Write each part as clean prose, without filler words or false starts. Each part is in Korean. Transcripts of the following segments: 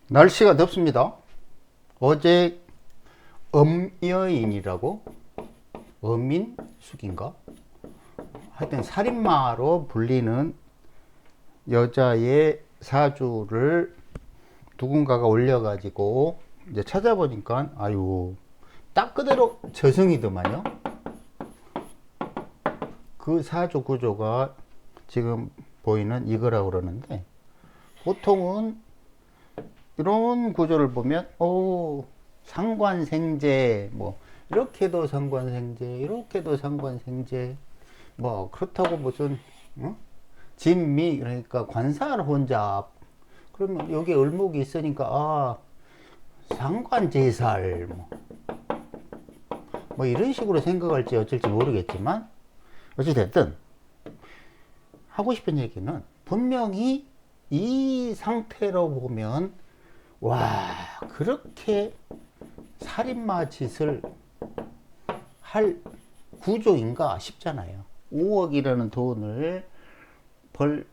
날씨가 덥습니다. 어제 엄여인이라고 어민숙인가? 하여튼 살인마로 불리는 여자의 사주를 누군가가 올려가지고 이제 찾아보니까 아유 딱 그대로 저승이더만요. 그 사주 구조가 지금 보이는 이거라고 그러는데, 보통은 이런 구조를 보면 상관생재, 뭐 이렇게도 상관생재, 이렇게도 상관생재, 뭐 그렇다고 무슨 진미, 그러니까 관사를 혼잡, 그러면 여기 을목이 있으니까 상관제살, 뭐 이런 식으로 생각할지 어쩔지 모르겠지만, 어찌됐든 하고 싶은 얘기는, 분명히 이 상태로 보면 와, 그렇게 살인마 짓을 할 구조인가 싶잖아요. 5억이라는 돈을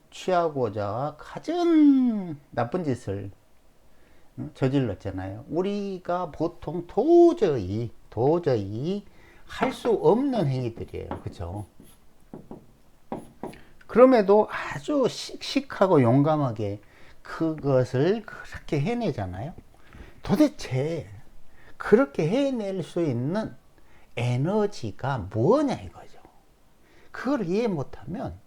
취하고자 가진 나쁜 짓을 저질렀잖아요. 우리가 보통 도저히 할 수 없는 행위들이에요. 그죠? 그럼에도 아주 씩씩하고 용감하게 그것을 그렇게 해내잖아요. 도대체 그렇게 해낼 수 있는 에너지가 뭐냐 이거죠. 그걸 이해 못하면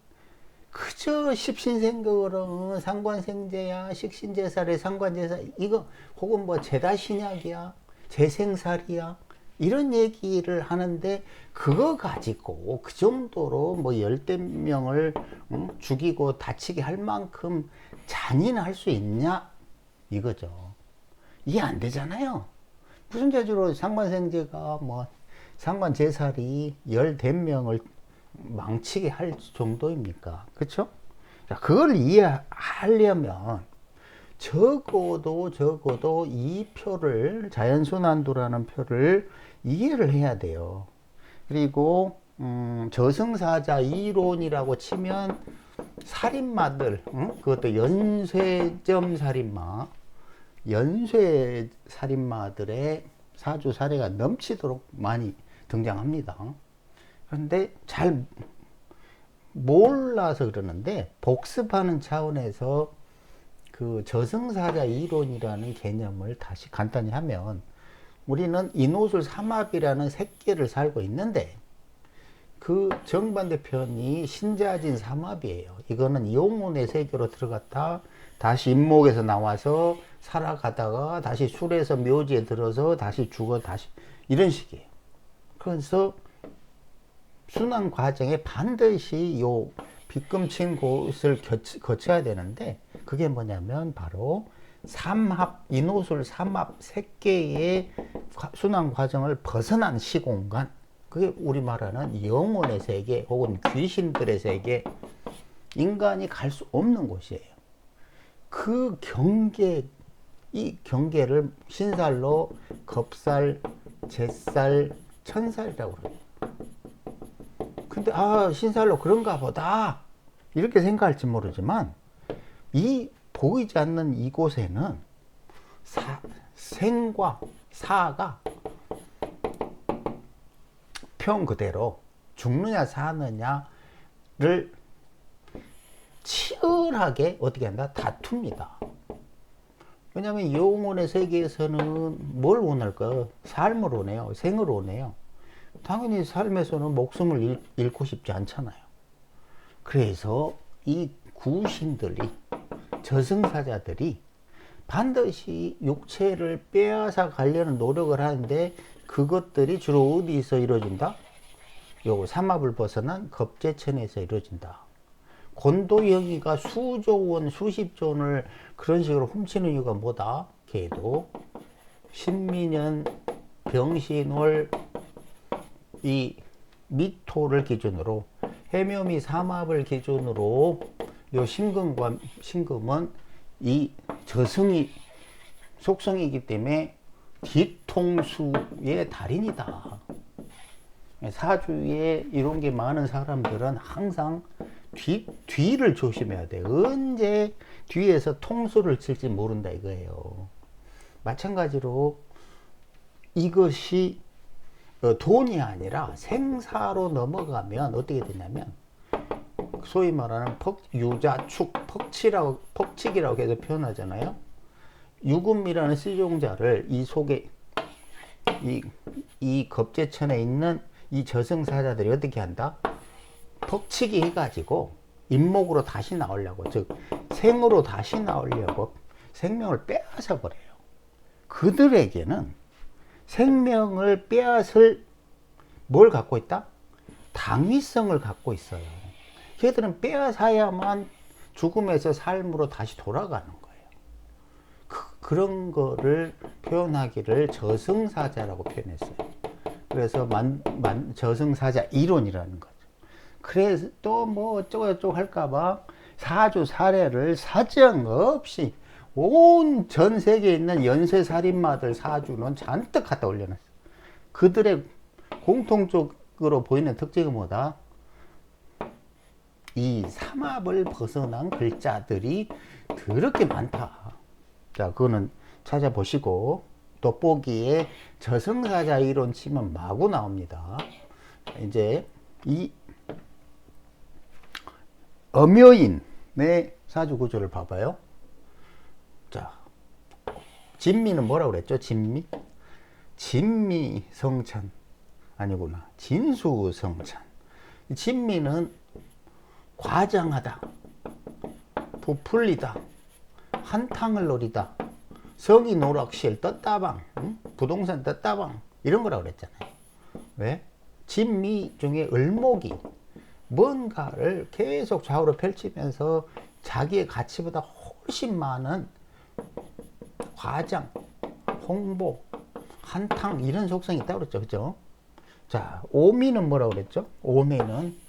그저 십신생극으로 상관생재야, 식신제살에 상관제살, 이거 혹은 뭐 제다신약이야, 재생살이야, 이런 얘기를 하는데, 그거 가지고 그 정도로 뭐 열댓 명을 죽이고 다치게 할 만큼 잔인할 수 있냐 이거죠. 이해 안 되잖아요. 무슨 재주로 상관생재가 뭐 상관제살이 열댓 명을 망치게 할 정도입니까? 그렇죠? 그걸 이해하려면 적어도 이 표를, 자연순환도라는 표를 이해를 해야 돼요. 그리고 저승사자 이론이라고 치면 살인마들, 그것도 연쇄점 살인마, 연쇄 살인마들의 사주 사례가 넘치도록 많이 등장합니다. 그런데 잘 몰라서 그러는데, 복습하는 차원에서 그 저승사자 이론이라는 개념을 다시 간단히 하면, 우리는 인호술 삼합이라는 새끼를 살고 있는데, 그 정반대편이 신자진 삼합이에요. 이거는 이용운의 세계로 들어갔다 다시 인목에서 나와서 살아가다가 다시 술에서 묘지에 들어서 다시 죽어 다시, 이런 식이에요. 그래서 순환 과정에 반드시 요 빗금친 곳을 거쳐야 되는데, 그게 뭐냐면 바로 삼합, 인호술 삼합 세 개의 순환 과정을 벗어난 시공간, 그게 우리 말하는 영혼의 세계 혹은 귀신들의 세계, 인간이 갈 수 없는 곳이에요. 그 경계, 이 경계를 신살로 겁살, 제살, 천살이라고 그래요. 근데 신살로 그런가 보다 이렇게 생각할지 모르지만, 이 보이지 않는 이곳에는 생과 사가 편 그대로 죽느냐 사느냐를 치열하게 어떻게 한다? 다툽니다. 왜냐하면 영혼의 세계에서는 뭘 원할까요? 삶을 원해요. 생을 원해요. 당연히 삶에서는 목숨을 잃고 싶지 않잖아요. 그래서 이 구신들이, 저승사자들이 반드시 육체를 빼앗아 가려는 노력을 하는데, 그것들이 주로 어디서 이루어진다? 요 삼합을 벗어난 겁재천에서 이루어진다. 곤도영이가 수조원, 수십조 원을 그런 식으로 훔치는 이유가 뭐다? 걔도 신민년, 병신월, 이 미토를 기준으로, 해묘미 삼합을 기준으로 요 신금은 이 저승이 속성이기 때문에 뒤통수의 달인이다. 사주에 이런 게 많은 사람들은 항상 뒤를 조심해야 돼. 언제 뒤에서 통수를 칠지 모른다 이거예요. 마찬가지로 이것이 돈이 아니라 생사로 넘어가면 어떻게 되냐면 소위 말하는 유자축, 퍽칙이라고 해서 표현하잖아요. 유금이라는 시종자를 이 속에 이 겁재천에 있는 이 저승사자들이 어떻게 한다? 퍽치기 해가지고 인목으로 다시 나오려고, 즉 생으로 다시 나오려고 생명을 빼앗아 버려요. 그들에게는 생명을 빼앗을 뭘 갖고 있다? 당위성을 갖고 있어요. 걔들은 빼앗아야만 죽음에서 삶으로 다시 돌아가는 거예요. 그런 거를 표현하기를 저승사자라고 표현했어요. 그래서 저승사자 이론이라는 거죠. 그래서 또 뭐 어쩌고저쩌고 할까봐 사주 사례를 사정없이 온 전 세계에 있는 연쇄살인마들 사주는 잔뜩 갖다 올려놨어요. 그들의 공통적으로 보이는 특징은 뭐다? 이 삼합을 벗어난 글자들이 더럽게 많다. 자, 그거는 찾아보시고, 돋보기에 저승사자 이론 치면 마구 나옵니다. 이제 이 엄여인의 사주 구조를 봐봐요. 자, 진미는 뭐라고 그랬죠? 진미? 진미성찬 아니구나. 진수성찬. 진미는 과장하다, 부풀리다, 한탕을 노리다, 성이 노락실 떴다방, 부동산 떴다방, 이런 거라고 그랬잖아요. 왜? 진미 중에 을목이 뭔가를 계속 좌우로 펼치면서 자기의 가치보다 훨씬 많은 과장, 홍보, 한탕, 이런 속성이 있다고 그랬죠. 그죠? 자, 오미는 뭐라고 그랬죠? 오미는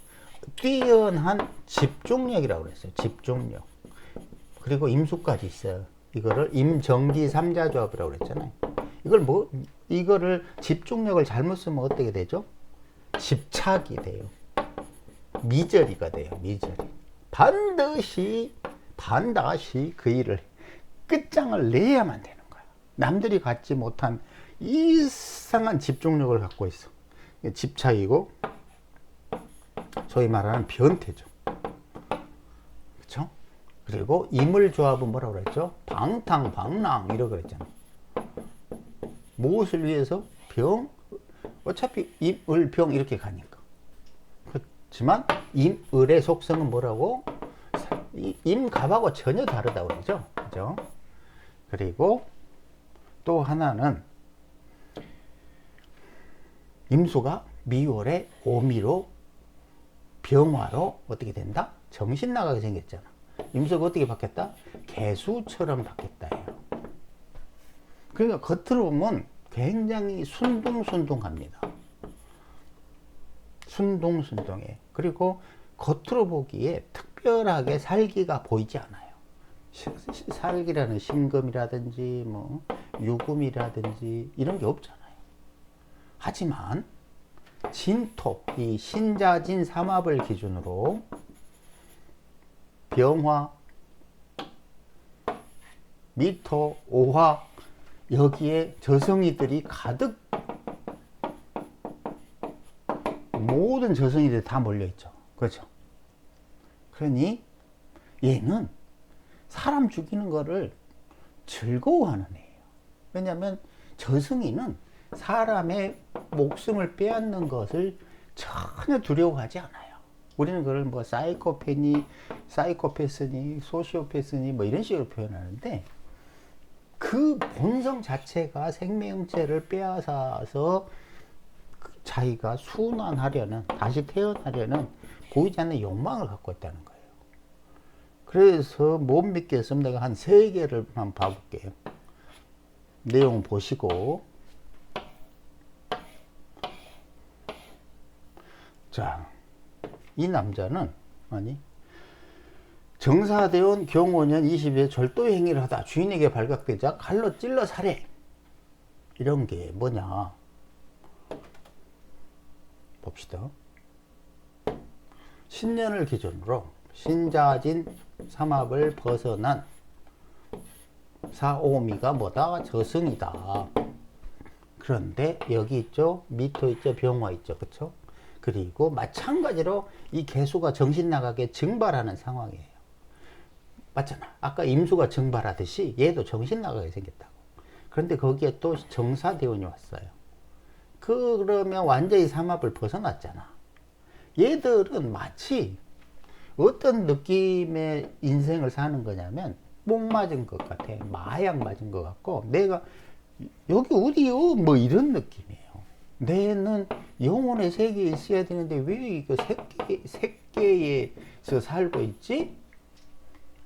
뛰어난 집중력이라고 그랬어요. 집중력. 그리고 임수까지 있어요. 이거를 임정기 삼자조합이라고 그랬잖아요. 이거를 집중력을 잘못 쓰면 어떻게 되죠? 집착이 돼요. 미저리가 돼요. 미저리. 반드시 그 일을 끝장을 내야만 되는 거야. 남들이 갖지 못한 이상한 집중력을 갖고 있어. 집착이고, 소위 말하는 변태죠. 그렇죠? 그리고 이물조합은 뭐라고 그랬죠? 방탕방랑 이라고 그랬잖아요. 무엇을 위해서? 병? 어차피 임을병 이렇게 가니까. 그렇지만 임을의 속성은 뭐라고? 임갑하고 전혀 다르다고 그러죠. 그죠? 그리고 또 하나는 임수가 미월에 오미로 병화로 어떻게 된다? 정신 나가게 생겼잖아. 임수가 어떻게 바뀌었다? 개수처럼 바뀌었다예요. 그러니까 겉으로 보면 굉장히 순둥순둥합니다. 순둥순둥해. 그리고 겉으로 보기에 특별하게 살기가 보이지 않아요. 살기라는 신금이라든지 뭐 유금이라든지 이런 게 없잖아요. 하지만 진토, 이 신자진 삼합을 기준으로 병화, 미토, 오화, 여기에 저승이들이 가득, 모든 저승이들이 다 몰려있죠. 그렇죠? 그러니 얘는 사람 죽이는 거를 즐거워하는 애예요. 왜냐하면 저승이는 사람의 목숨을 빼앗는 것을 전혀 두려워하지 않아요. 우리는 그걸 뭐 사이코패스니 소시오패스니 뭐 이런 식으로 표현하는데, 그 본성 자체가 생명체를 빼앗아서 자기가 순환하려는, 다시 태어나려는 보이지 않는 욕망을 갖고 있다는 거예요. 그래서 못 믿겠으면 내가 한 3개를 한번 봐볼게요. 내용 보시고. 자, 이 남자는 정사대원 경호년 20에 절도 행위를 하다 주인에게 발각되자 칼로 찔러 살해. 이런 게 뭐냐 봅시다. 신년을 기준으로 신자진 삼합을 벗어난 사오미가 뭐다? 저승이다. 그런데 여기 있죠? 미토 있죠? 병화 있죠? 그쵸? 그리고 마찬가지로 이 개수가 정신 나가게 증발하는 상황이에요. 맞잖아. 아까 임수가 증발하듯이 얘도 정신 나가게 생겼다고. 그런데 거기에 또 정사대운이 왔어요. 그러면 완전히 삼합을 벗어났잖아. 얘들은 마치 어떤 느낌의 인생을 사는 거냐면 목 맞은 것 같아. 마약 맞은 것 같고 내가 여기 어디요? 뭐 이런 느낌이에요. 내는 영혼의 세계에 있어야 되는데 왜 이거 색계에서 살고 있지?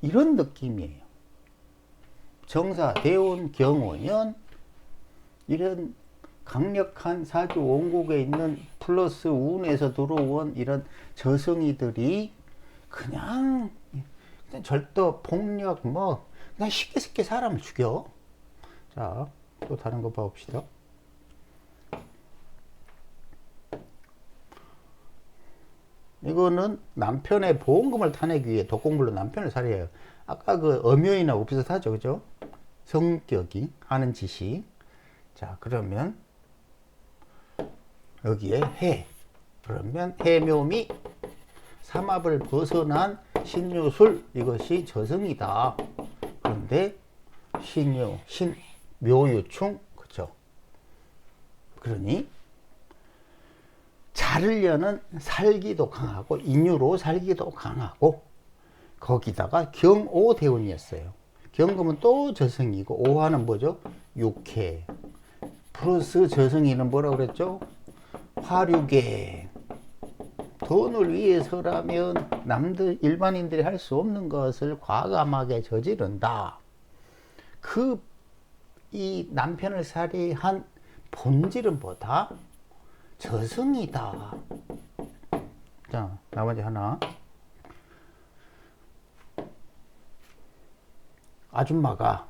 이런 느낌이에요. 정사, 대운, 경호년 이런 강력한 사주 원국에 있는 플러스 운에서 들어온 이런 저승이들이 그냥 절도, 폭력 뭐 그냥 쉽게 사람을 죽여. 자, 또 다른 거 봐봅시다. 이거는 남편의 보험금을 타내기 위해 독공불로 남편을 살해해요. 아까 그 엄여인하고 비슷하죠, 그죠? 성격이 하는 짓이. 자, 그러면 여기에 해. 그러면 해묘미 삼합을 벗어난 신유술 이것이 저승이다. 그런데 묘유충 그죠? 그러니 자르려는 살기도 강하고 인유로 살기도 강하고 거기다가 경오대운이었어요. 경금은 또 저승이고 오화는 뭐죠? 육해 플러스 저승이는 뭐라고 그랬죠? 화류계. 돈을 위해서라면 남들 일반인들이 할 수 없는 것을 과감하게 저지른다. 이 남편을 살해한 본질은 뭐다? 저승이다. 자, 나머지 하나. 아줌마가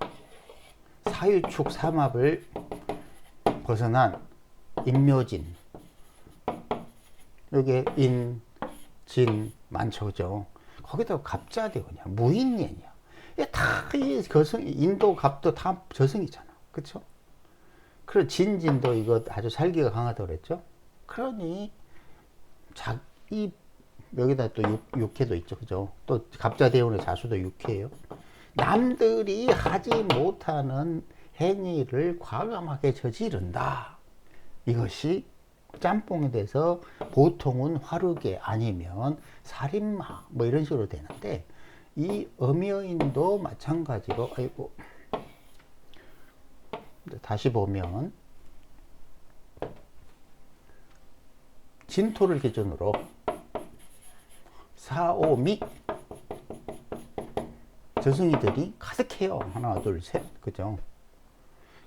사유축 삼합을 벗어난 인묘진. 여기 인, 진 많죠, 그죠? 거기다가 갑자대운이야, 무인년이야. 이 인도 갑도 다 저승이잖아, 그쵸? 그리고 진진도 이거 아주 살기가 강하다고 그랬죠? 그러니 여기다 또 육해도 있죠, 그죠? 또 갑자대운의 자수도 육해예요. 남들이 하지 못하는 행위를 과감하게 저지른다. 이것이 짬뽕에 대해서 보통은 화르게 아니면 살인마 뭐 이런 식으로 되는데 이 엄여인도 마찬가지로 아이고 다시 보면 진토를 기준으로 사오미 저승이들이 가득해요. 하나 둘 셋 그죠?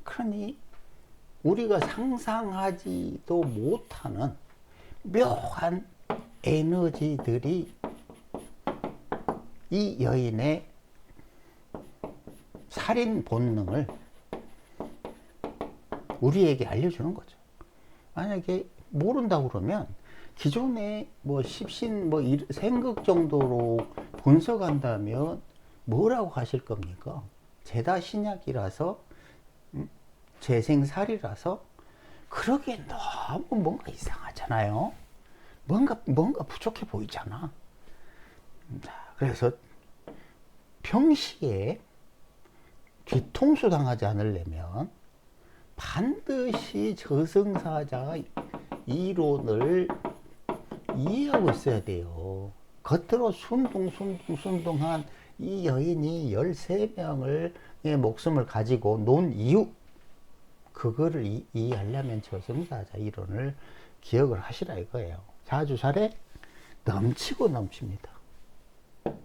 그러니 우리가 상상하지도 못하는 묘한 에너지들이 이 여인의 살인 본능을 우리에게 알려주는 거죠. 만약에 모른다고 그러면 기존에 뭐 십신 뭐 생극 정도로 분석한다면 뭐라고 하실 겁니까? 제다 신약이라서 재생살이라서 그러기엔 너무 뭔가 이상하잖아요. 뭔가 부족해 보이잖아. 그래서 평시에 뒤통수 당하지 않으려면 반드시 저승사자 이론을 이해하고 있어야 돼요. 겉으로 순둥순둥한 이 여인이 13명의 목숨을 가지고 논 이유, 그거를 이해하려면 저승사자 이론을 기억을 하시라 이거예요. 사주살에 넘치고 넘칩니다.